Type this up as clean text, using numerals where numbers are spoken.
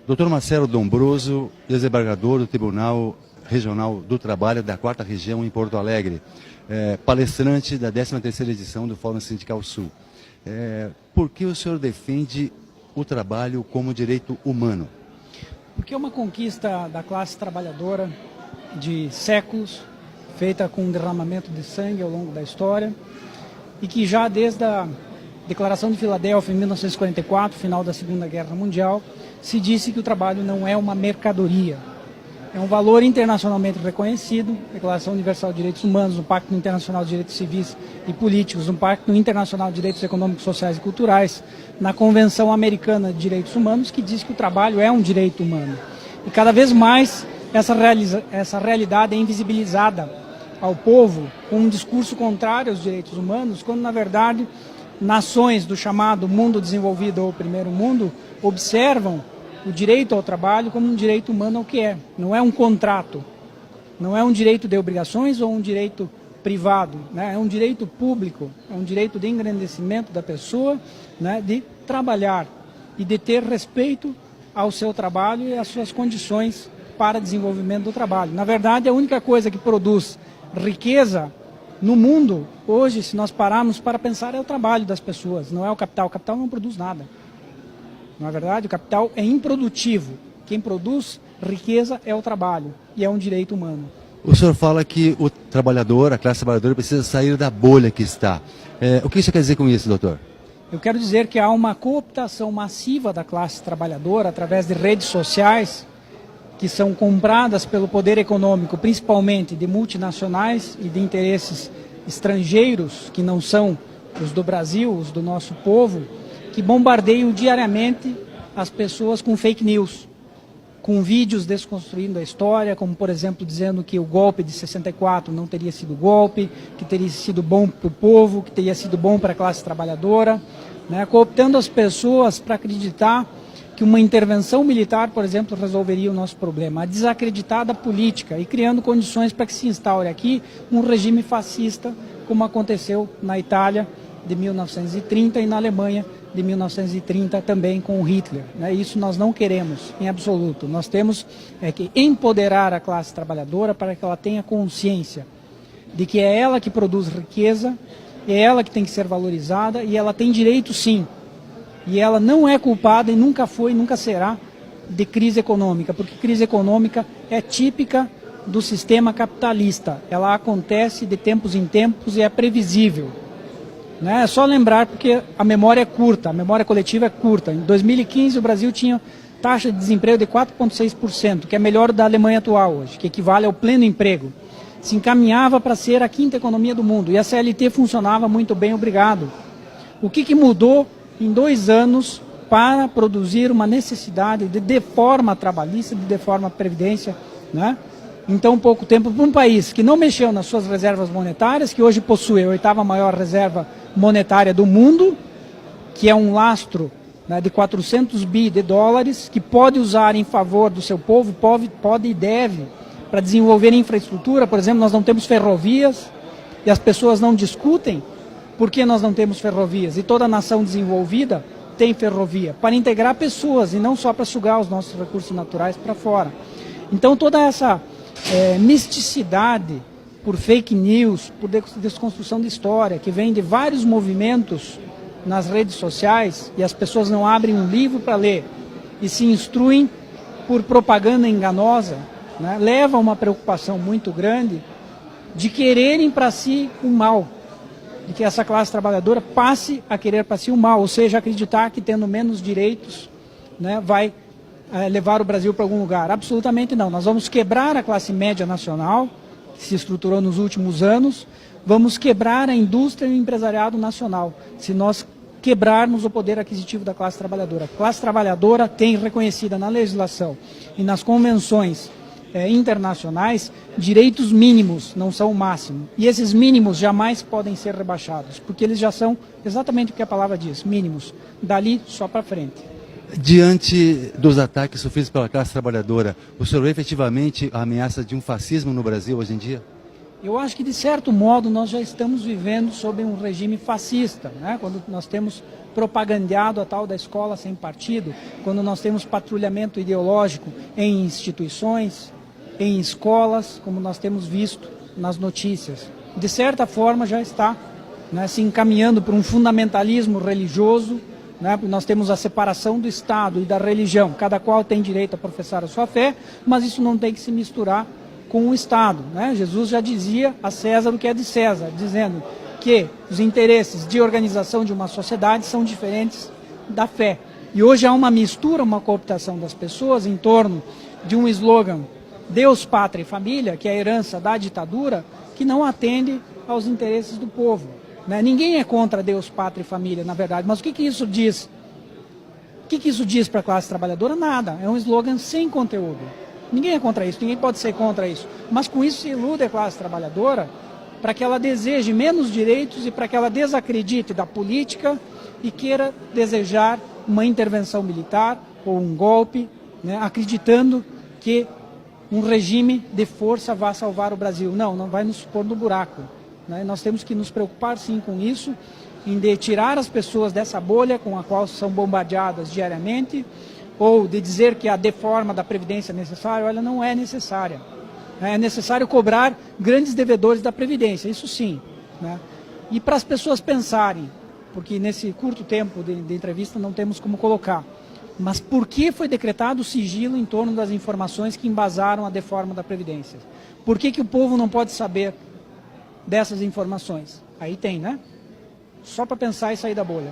Dr. Marcelo Dombroso, desembargador do Tribunal Regional do Trabalho da 4ª Região em Porto Alegre, palestrante da 13ª edição do Fórum Sindical Sul. Por que o senhor defende o trabalho como direito humano? Porque é uma conquista da classe trabalhadora de séculos, feita com um derramamento de sangue ao longo da história, e que já desde a Declaração de Filadélfia, em 1944, final da Segunda Guerra Mundial, se disse que o trabalho não é uma mercadoria. É um valor internacionalmente reconhecido, Declaração Universal de Direitos Humanos, no Pacto Internacional de Direitos Civis e Políticos, no Pacto Internacional de Direitos Econômicos, Sociais e Culturais, na Convenção Americana de Direitos Humanos, que diz que o trabalho é um direito humano. E cada vez mais essa realidade é invisibilizada ao povo com um discurso contrário aos direitos humanos, quando na verdade nações do chamado mundo desenvolvido ou primeiro mundo observam o direito ao trabalho como um direito humano ao que é. Não é um contrato, não é um direito de obrigações ou um direito privado, né? É um direito público, é um direito de engrandecimento da pessoa, né? De trabalhar e de ter respeito ao seu trabalho e às suas condições para desenvolvimento do trabalho. Na verdade, a única coisa que produz riqueza no mundo, hoje, se nós pararmos para pensar, é o trabalho das pessoas, não é o capital. O capital não produz nada. Na verdade, o capital é improdutivo. Quem produz riqueza é o trabalho e é um direito humano. O senhor fala que o trabalhador, a classe trabalhadora, precisa sair da bolha que está. O que isso quer dizer com isso, doutor? Eu quero dizer que há uma cooptação massiva da classe trabalhadora através de redes sociais que são compradas pelo poder econômico, principalmente de multinacionais e de interesses estrangeiros, que não são os do Brasil, os do nosso povo, que bombardeiam diariamente as pessoas com fake news, com vídeos desconstruindo a história, como por exemplo dizendo que o golpe de 64 não teria sido golpe, que teria sido bom para o povo, que teria sido bom para a classe trabalhadora, né, cooptando as pessoas para acreditar que uma intervenção militar, por exemplo, resolveria o nosso problema, a desacreditada política e criando condições para que se instaure aqui um regime fascista, como aconteceu na Itália de 1930 e na Alemanha de 1930 também com Hitler, né? Isso nós não queremos em absoluto. Nós temos que empoderar a classe trabalhadora para que ela tenha consciência de que é ela que produz riqueza, é ela que tem que ser valorizada e ela tem direito sim. E ela não é culpada e nunca foi, nunca será de crise econômica, porque crise econômica é típica do sistema capitalista. Ela acontece de tempos em tempos e é previsível. É só lembrar porque a memória é curta, a memória coletiva é curta. Em 2015 o Brasil tinha taxa de desemprego de 4,6%, que é melhor da Alemanha atual hoje, que equivale ao pleno emprego. Se encaminhava para ser a 5ª economia do mundo e a CLT funcionava muito bem, obrigado. O que mudou em 2 anos para produzir uma necessidade de deforma trabalhista, de deforma previdência, né? Em tão pouco tempo, para um país que não mexeu nas suas reservas monetárias, que hoje possui a 8ª maior reserva monetária do mundo, que é um lastro, né, de 400 bi de dólares, que pode usar em favor do seu povo, pode e deve, para desenvolver infraestrutura. Por exemplo, nós não temos ferrovias e as pessoas não discutem por que nós não temos ferrovias. E toda nação desenvolvida tem ferrovia, para integrar pessoas e não só para sugar os nossos recursos naturais para fora. Então toda essa misticidade por fake news, por desconstrução de história, que vem de vários movimentos nas redes sociais, e as pessoas não abrem um livro para ler e se instruem por propaganda enganosa, né, leva a uma preocupação muito grande de quererem para si o mal, de que essa classe trabalhadora passe a querer para si o mal, ou seja, acreditar que tendo menos direitos, né, vai levar o Brasil para algum lugar. Absolutamente não. Nós vamos quebrar a classe média nacional, que se estruturou nos últimos anos, vamos quebrar a indústria e o empresariado nacional, se nós quebrarmos o poder aquisitivo da classe trabalhadora. A classe trabalhadora tem reconhecida na legislação e nas convenções internacionais direitos mínimos, não são o máximo. E esses mínimos jamais podem ser rebaixados, porque eles já são exatamente o que a palavra diz, mínimos, dali só para frente. Diante dos ataques sofridos pela classe trabalhadora, o senhor vê efetivamente a ameaça de um fascismo no Brasil hoje em dia? Eu acho que, de certo modo, nós já estamos vivendo sob um regime fascista, né? Quando nós temos propagandeado a tal da escola sem partido, quando nós temos patrulhamento ideológico em instituições, em escolas, como nós temos visto nas notícias. De certa forma já está, né, se encaminhando para um fundamentalismo religioso, né, porque nós temos a separação do Estado e da religião, cada qual tem direito a professar a sua fé, mas isso não tem que se misturar com o Estado, né? Jesus já dizia a César o que é de César, dizendo que os interesses de organização de uma sociedade são diferentes da fé. E hoje há uma mistura, uma cooptação das pessoas em torno de um slogan Deus, Pátria e Família, que é a herança da ditadura, que não atende aos interesses do povo, né? Ninguém é contra Deus, Pátria e Família, na verdade, mas o que isso diz? O que isso diz para a classe trabalhadora? Nada, é um slogan sem conteúdo. Ninguém é contra isso, ninguém pode ser contra isso. Mas com isso se ilude a classe trabalhadora para que ela deseje menos direitos e para que ela desacredite da política e queira desejar uma intervenção militar ou um golpe, né, acreditando que um regime de força vai salvar o Brasil. Não, não vai nos pôr no buraco, né? Nós temos que nos preocupar sim com isso, em de tirar as pessoas dessa bolha com a qual são bombardeadas diariamente, ou de dizer que a deforma da Previdência é necessária. Olha, não é necessária. É necessário cobrar grandes devedores da Previdência, isso sim, né? E para as pessoas pensarem, porque nesse curto tempo de entrevista não temos como colocar, mas por que foi decretado o sigilo em torno das informações que embasaram a deforma da Previdência? Por que o povo não pode saber dessas informações? Aí tem, né? Só para pensar e sair da bolha.